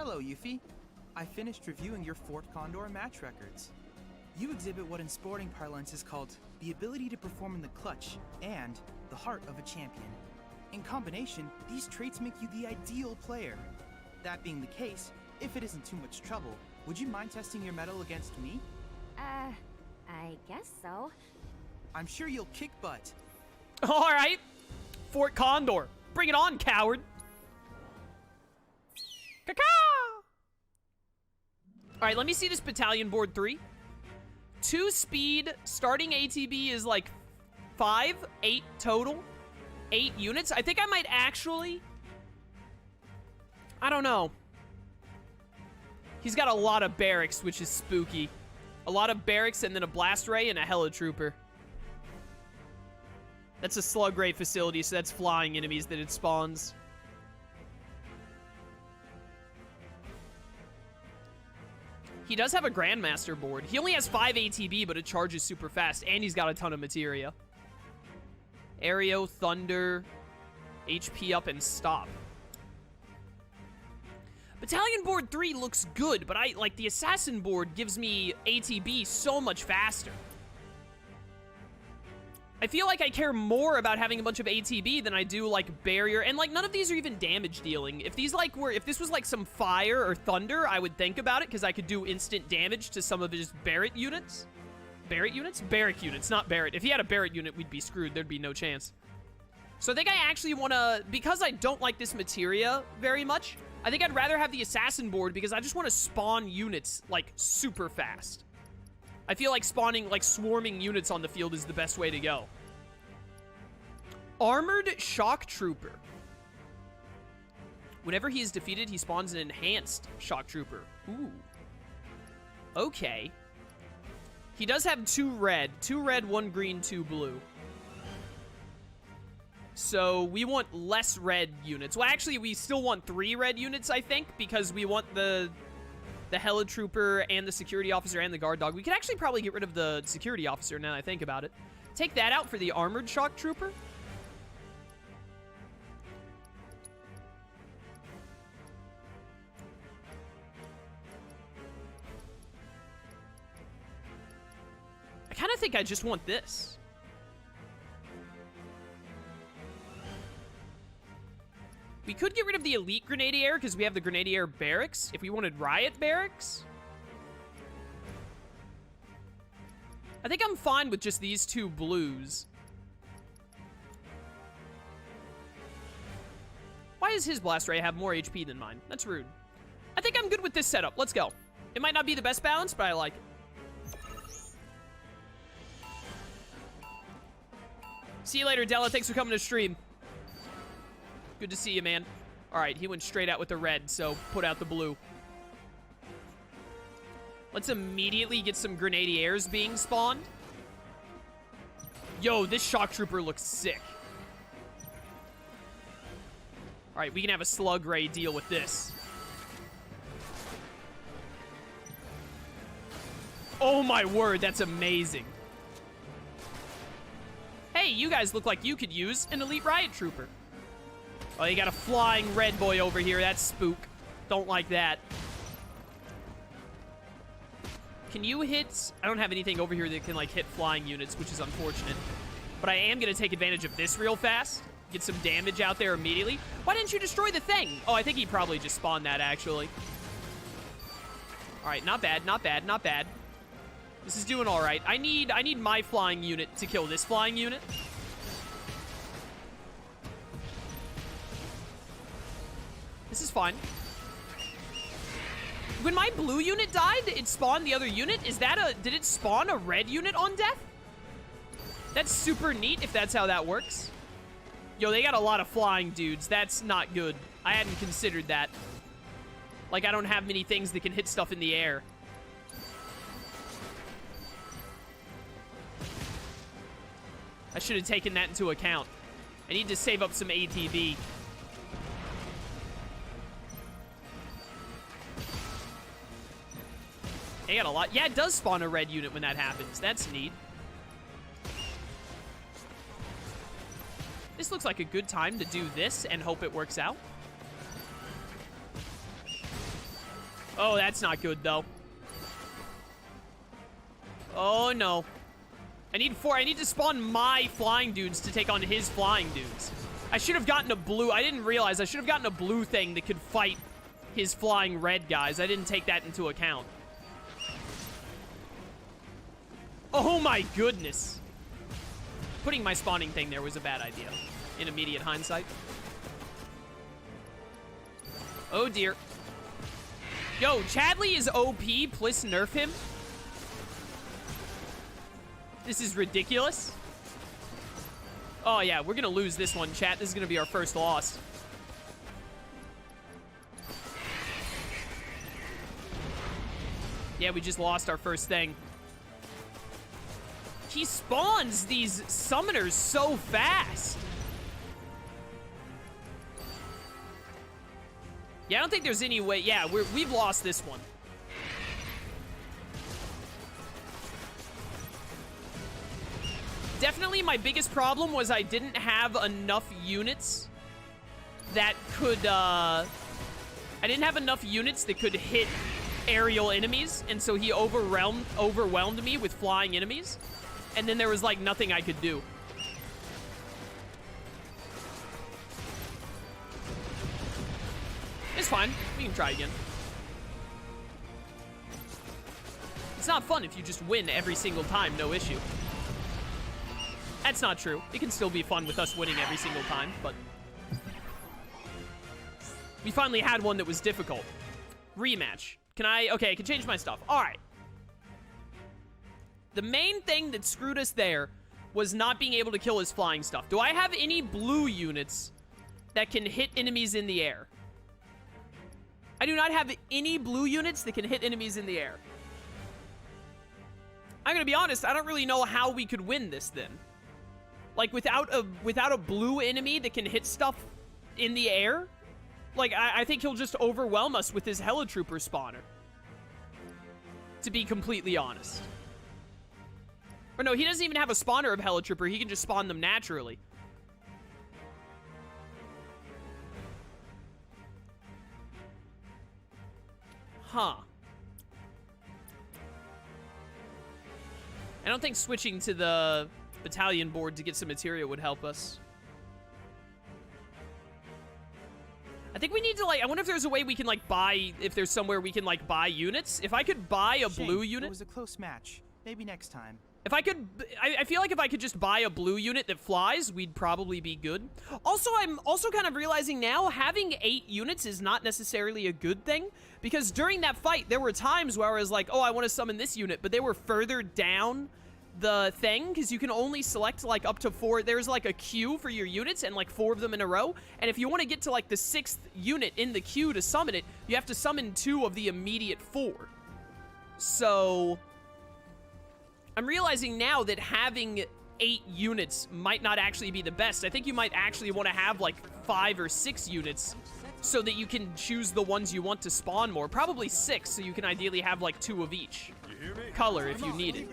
Hello, Yuffie. I finished reviewing your Fort Condor match records. You exhibit what in sporting parlance is called the ability to perform in the clutch and the heart of a champion. In combination, these traits make you the ideal player. That being the case, if it isn't too much trouble, would you mind testing your mettle against me? I guess so. I'm sure you'll kick butt. Alright. Fort Condor. Bring it on, coward. Caca! Alright, let me see this battalion board 3. 2 speed, starting ATB is like 5, 8 total. 8 units. I think I might actually... I don't know. He's got a lot of barracks, which is spooky. A lot of barracks and then a blast ray and a helitrooper. That's a slug ray facility, so that's flying enemies that it spawns. He does have a Grandmaster board. He only has 5 ATB, but it charges super fast, and he's got a ton of materia. Aereo, Thunder, HP up, and Stop. Battalion board 3 looks good, but the Assassin board gives me ATB so much faster. I feel like I care more about having a bunch of ATB than I do, like, Barrier, and, like, none of these are even damage dealing. If these, like, if this was, like, some Fire or Thunder, I would think about it, because I could do instant damage to some of his Barrett units. Barrett units? Barrack units, not Barrett. If he had a Barrett unit, we'd be screwed. There'd be no chance. So I think I actually want to, because I don't like this materia very much, I think I'd rather have the Assassin board because I just want to spawn units, like, super fast. I feel like spawning, like, swarming units on the field is the best way to go. Armored Shock Trooper. Whenever he is defeated, he spawns an enhanced Shock Trooper. Ooh. Okay. He does have 2 red, 1 green, 2 blue. So we want less red units. Well, actually, we still want 3 red units, I think, because we want the helitrooper and the security officer and the guard dog. We could actually probably get rid of the security officer now that I think about it. Take that out for the armored shock trooper. I kind of think I just want this. We could get rid of the Elite Grenadier because we have the Grenadier Barracks. If we wanted Riot Barracks. I think I'm fine with just these 2 blues. Why does his Blast Ray have more HP than mine? That's rude. I think I'm good with this setup. Let's go. It might not be the best balance, but I like it. See you later, Della. Thanks for coming to stream. Good to see you, man. All right, he went straight out with the red, so put out the blue. Let's immediately get some Grenadiers being spawned. Yo, this Shock Trooper looks sick. All right, we can have a Slug Ray deal with this. Oh my word, that's amazing. Hey, you guys look like you could use an Elite Riot Trooper. Oh, you got a flying red boy over here. That's spook. Don't like that. Can you hit... I don't have anything over here that can, like, hit flying units, which is unfortunate. But I am going to take advantage of this real fast. Get some damage out there immediately. Why didn't you destroy the thing? Oh, I think he probably just spawned that, actually. All right, not bad, not bad, not bad. This is doing all right. I need my flying unit to kill this flying unit. This is fine. When my blue unit died, it spawned the other unit. Did it spawn a red unit on death? That's super neat if that's how that works. Yo, they got a lot of flying dudes. That's not good. I hadn't considered that. Like, I don't have many things that can hit stuff in the air. I should have taken that into account. I need to save up some ATB. They got a lot. Yeah, it does spawn a red unit when that happens. That's neat. This looks like a good time to do this and hope it works out. Oh, that's not good, though. Oh, no. I need to spawn my flying dudes to take on his flying dudes. I should have gotten a blue. I didn't realize. I should have gotten a blue thing that could fight his flying red guys. I didn't take that into account. Oh, my goodness. Putting my spawning thing there was a bad idea in immediate hindsight. Oh, dear. Yo, Chadley is OP. Please nerf him. This is ridiculous. Oh, yeah, we're gonna lose this one, chat. This is gonna be our first loss. Yeah, we just lost our first thing. He spawns these summoners so fast. Yeah, I don't think there's any way. Yeah, we've lost this one. Definitely my biggest problem was I didn't have enough units that could, I didn't have enough units that could hit aerial enemies, and so he overwhelmed me with flying enemies, and then there was, like, nothing I could do. It's fine. We can try again. It's not fun if you just win every single time, no issue. That's not true. It can still be fun with us winning every single time, but... we finally had one that was difficult. Rematch. Can I... okay, I can change my stuff. Alright. The main thing that screwed us there was not being able to kill his flying stuff. Do I have any blue units that can hit enemies in the air? I do not have any blue units that can hit enemies in the air. I'm gonna be honest, I don't really know how we could win this then. Like, without a blue enemy that can hit stuff in the air, like, I think he'll just overwhelm us with his Helitrooper spawner. To be completely honest. Or no, he doesn't even have a spawner of Helitrooper. He can just spawn them naturally. Huh. I don't think switching to the battalion board to get some material would help us. I think we need to, like, I wonder if there's a way we can, like, buy, if there's somewhere we can, like, buy units. If I could buy a blue unit. It was a close match. Maybe next time. If I could, I feel like if I could just buy a blue unit that flies, we'd probably be good. Also, I'm also kind of realizing now, having 8 units is not necessarily a good thing, because during that fight, there were times where I was like, oh, I want to summon this unit, but they were further down the thing, because you can only select, like, up to 4. There's, like, a queue for your units, and, like, 4 of them in a row, and if you want to get to, like, the 6th unit in the queue to summon it, you have to summon 2 of the immediate 4. So... I'm realizing now that having 8 units might not actually be the best. I think you might actually want to have, like, 5 or 6 units so that you can choose the ones you want to spawn more. Probably 6, so you can ideally have, like, 2 of each color if you need it.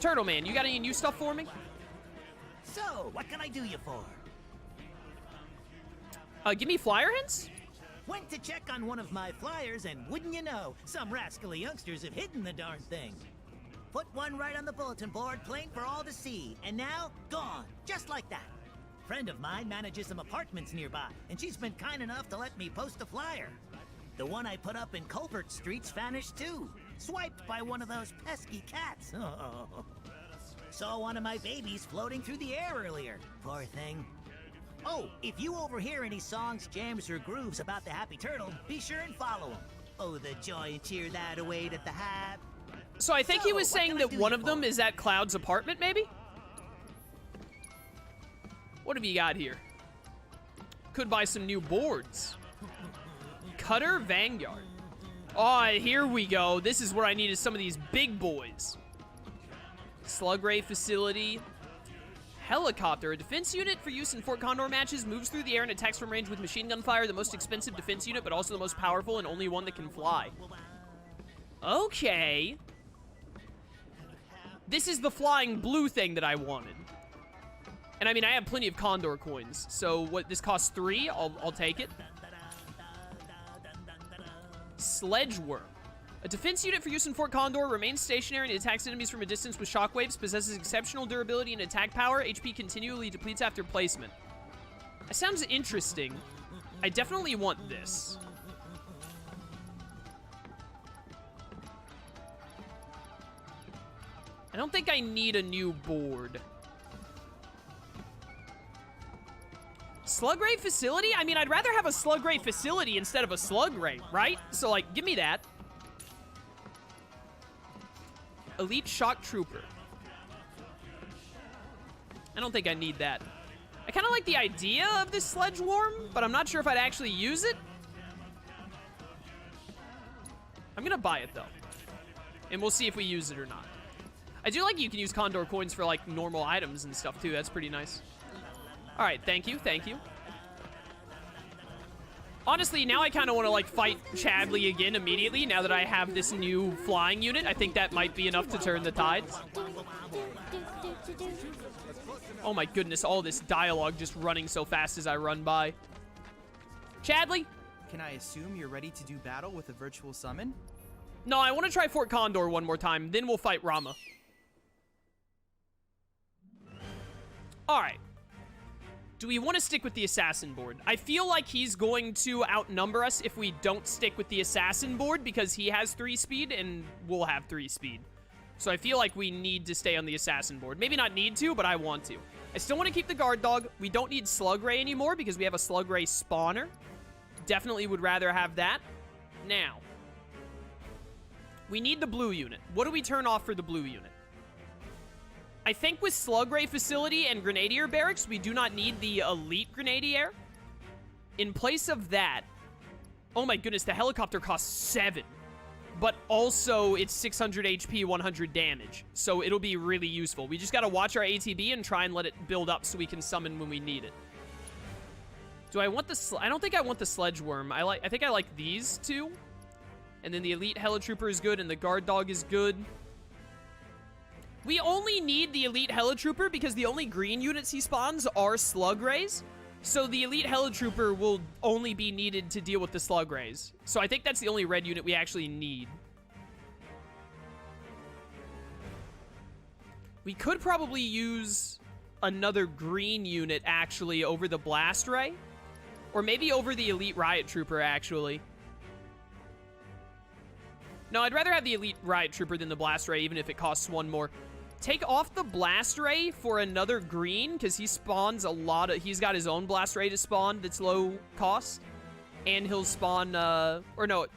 Turtle Man, you got any new stuff for me? So, what can I do you for? Give me flyer hints? Went to check on one of my flyers, and wouldn't you know, some rascally youngsters have hidden the darn thing. Put one right on the bulletin board, plain for all to see, and now, gone, just like that. Friend of mine manages some apartments nearby, and she's been kind enough to let me post a flyer. The one I put up in Culvert Street's vanished too, swiped by one of those pesky cats. Oh. Saw one of my babies floating through the air earlier, poor thing. Oh, if you overhear any songs, jams, or grooves about the Happy Turtle, be sure and follow them. Oh, the joy and cheer that await at the Hab. So I think he was saying that one of them is at Cloud's apartment, maybe? What have you got here? Could buy some new boards. Cutter Vanguard. Oh, here we go. This is where I needed some of these big boys. Slug Ray Facility. Helicopter. A defense unit for use in Fort Condor matches. Moves through the air and attacks from range with machine gun fire. The most expensive defense unit, but also the most powerful and only one that can fly. Okay. This is the flying blue thing that I wanted. And I mean, I have plenty of Condor coins. So what, this costs 3? I'll take it. Sledge Worm. A defense unit for use in Fort Condor, remains stationary and attacks enemies from a distance with shockwaves, possesses exceptional durability and attack power, HP continually depletes after placement. That sounds interesting. I definitely want this. I don't think I need a new board. Slug Ray facility? I mean, I'd rather have a Slug Ray facility instead of a Slug Ray, right? So, like, give me that. Elite Shock Trooper. I don't think I need that. I kind of like the idea of this Sledge Worm, but I'm not sure if I'd actually use it. I'm gonna buy it, though. And we'll see if we use it or not. I do like you can use Condor coins for, like, normal items and stuff, too. That's pretty nice. All right, thank you, thank you. Honestly, now I kind of want to, like, fight Chadley again immediately, now that I have this new flying unit. I think that might be enough to turn the tides. Oh my goodness, all this dialogue just running so fast as I run by. Chadley? Can I assume you're ready to do battle with a virtual summon? No, I want to try Fort Condor one more time, then we'll fight Rama. All right. Do we want to stick with the assassin board? I feel like he's going to outnumber us if we don't stick with the assassin board because he has 3 speed and we'll have 3 speed. So I feel like we need to stay on the assassin board. Maybe not need to, but I want to. I still want to keep the guard dog. We don't need Slug Ray anymore because we have a Slug Ray spawner. Definitely would rather have that. Now, we need the blue unit. What do we turn off for the blue unit? I think with Slug Ray Facility and Grenadier Barracks, we do not need the Elite Grenadier. In place of that, oh my goodness, the helicopter costs 7. But also, it's 600 HP, 100 damage. So it'll be really useful. We just gotta watch our ATB and try and let it build up so we can summon when we need it. Do I want the... I don't think I want the Sledge Worm. I think I like these two. And then the Elite Helitrooper is good and the Guard Dog is good. We only need the Elite Helitrooper because the only green units he spawns are Slug Rays. So the Elite Helitrooper will only be needed to deal with the Slug Rays. So I think that's the only red unit we actually need. We could probably use another green unit, actually, over the Blast Ray. Or maybe over the Elite Riot Trooper, actually. No, I'd rather have the Elite Riot Trooper than the Blast Ray, even if it costs 1 more. Take off the Blast Ray for another green, because he spawns a lot of... He's got his own Blast Ray to spawn that's low cost. And he'll spawn, or no.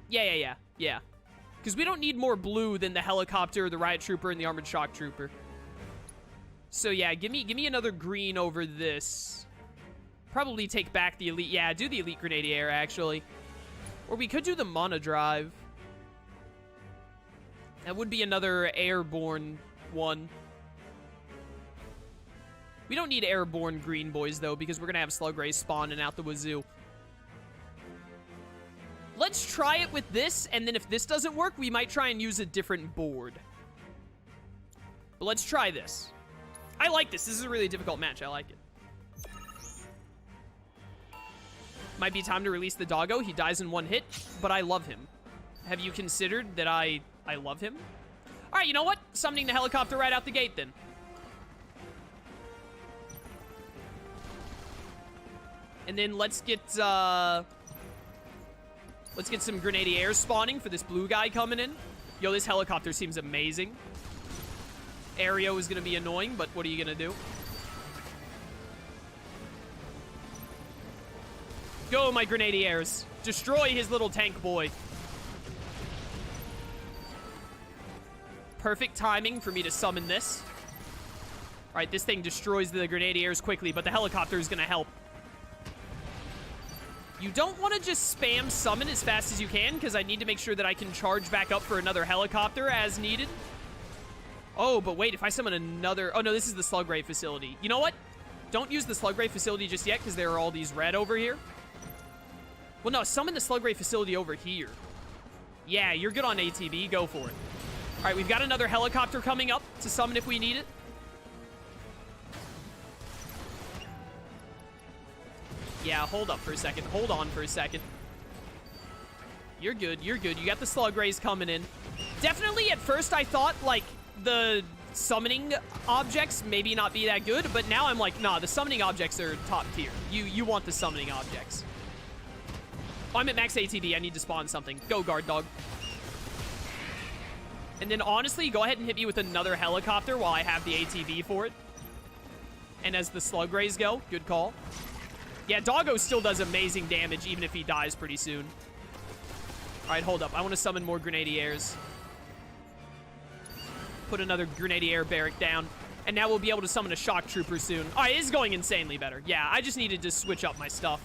Yeah. Because we don't need more blue than the Helicopter, the Riot Trooper, and the Armored Shock Trooper. So yeah, give me another green over this. Probably take back the Elite... Yeah, do the Elite Grenadier, actually. Or we could do the Monodrive. That would be another airborne one. We don't need airborne green boys, though, because we're going to have Slug Rays spawning out the wazoo. Let's try it with this, and then if this doesn't work, we might try and use a different board. But let's try this. I like this. This is a really difficult match. I like it. Might be time to release the doggo. He dies in 1 hit, but I love him. Have you considered that I love him? All right, you know what? Summoning the helicopter right out the gate, then. And then let's get some Grenadiers spawning for this blue guy coming in. Yo, this helicopter seems amazing. Aereo is going to be annoying, but what are you going to do? Go, my Grenadiers. Destroy his little tank boy. Perfect timing for me to summon this. All right, this thing destroys the Grenadiers quickly, but the helicopter is going to help. You don't want to just spam summon as fast as you can, because I need to make sure that I can charge back up for another helicopter as needed. Oh, but wait, if I summon another... Oh, no, this is the Slug Ray facility. You know what? Don't use the Slug Ray facility just yet, because there are all these red over here. Well, no, summon the Slug Ray facility over here. Yeah, you're good on ATB. Go for it. All right, we've got another helicopter coming up to summon if we need it. Yeah, hold up for a second. Hold on for a second. You're good. You're good. You got the slug rays coming in. Definitely, at first, I thought, like, the summoning objects maybe not be that good, but now I'm like, nah, the summoning objects are top tier. You want the summoning objects. Oh, I'm at max ATB. I need to spawn something. Go, guard dog. And then, honestly, go ahead and hit me with another helicopter while I have the ATB for it. And as the slug rays go, good call. Yeah, Doggo still does amazing damage, even if he dies pretty soon. All right, hold up. I want to summon more Grenadiers. Put another Grenadier barrack down. And now we'll be able to summon a Shock Trooper soon. All right, it's going insanely better. Yeah, I just needed to switch up my stuff.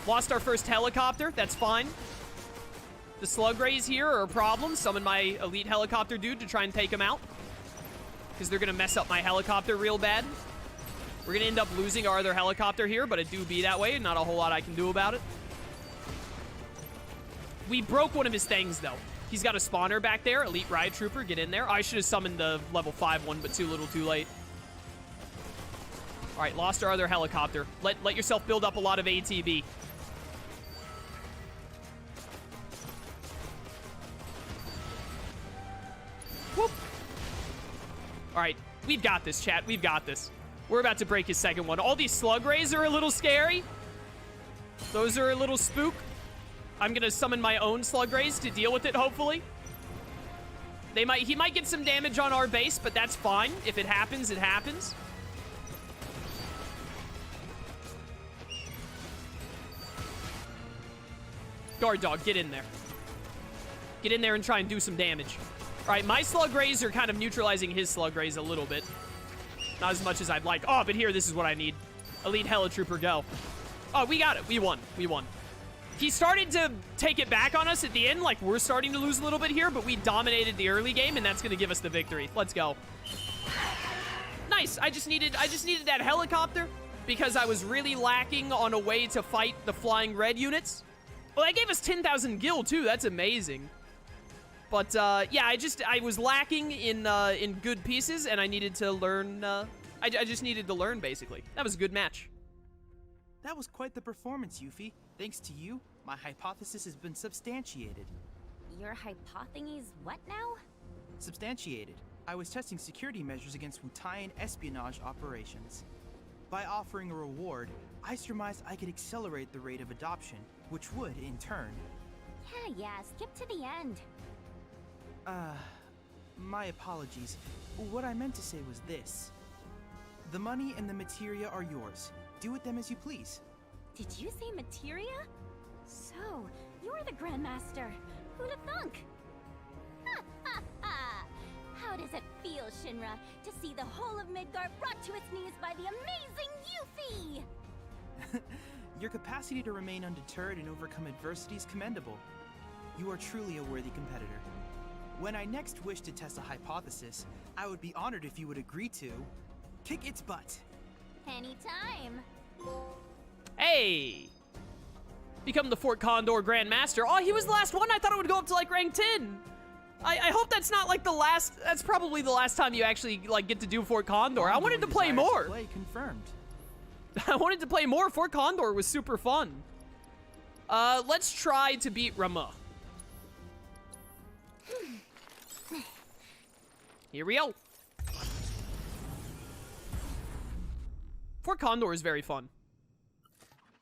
Lost our first helicopter. That's fine. The slug rays here are a problem. Summon my elite helicopter dude to try and take him out. Because they're going to mess up my helicopter real bad. We're going to end up losing our other helicopter here, but it do be that way. Not a whole lot I can do about it. We broke one of his things, though. He's got a spawner back there. Elite Riot Trooper, get in there. I should have summoned the level 5 one, but too little too late. All right, lost our other helicopter. Let yourself build up a lot of ATB. Whoop. All right, we've got this, chat. We've got this. We're about to break his second one. All these slug rays are a little scary. Those are a little spook. I'm going to summon my own slug rays to deal with it, hopefully. He might get some damage on our base, but that's fine. If it happens, it happens. Guard dog, get in there. Get in there and try and do some damage. All right, my slug rays are kind of neutralizing his slug rays a little bit. Not as much as I'd like. Oh, but here, this is what I need. Elite Helitrooper, go. Oh, we got it. We won. We won. He started to take it back on us at the end. Like, we're starting to lose a little bit here, but we dominated the early game, and that's going to give us the victory. Let's go. Nice. I just needed that helicopter because I was really lacking on a way to fight the flying red units. Well, that gave us 10,000 gil, too. That's amazing. But, yeah, I was lacking in good pieces, and I needed to learn, I just needed to learn, basically. That was a good match. That was quite the performance, Yuffie. Thanks to you, my hypothesis has been substantiated. Your hypotheses what now? Substantiated. I was testing security measures against Wutaian espionage operations. By offering a reward, I surmised I could accelerate the rate of adoption, which would, in turn... Yeah, skip to the end. My apologies. What I meant to say was this. The money and the materia are yours. Do with them as you please. Did you say materia? So, you're the Grandmaster. Who'da thunk? Ha ha ha! How does it feel, Shinra, to see the whole of Midgar brought to its knees by the amazing Yuffie? Your capacity to remain undeterred and overcome adversity is commendable. You are truly a worthy competitor. When I next wish to test a hypothesis, I would be honored if you would agree to kick its butt. Anytime. Hey! Become the Fort Condor Grandmaster. Oh, he was the last one. I thought it would go up to, like, rank 10. I hope that's not, like, the last... That's probably the last time you actually, like, get to do Fort Condor. I wanted to play more. Play confirmed. I wanted to play more. Fort Condor was super fun. Let's try to beat Rama. Here we go. Fort Condor is very fun.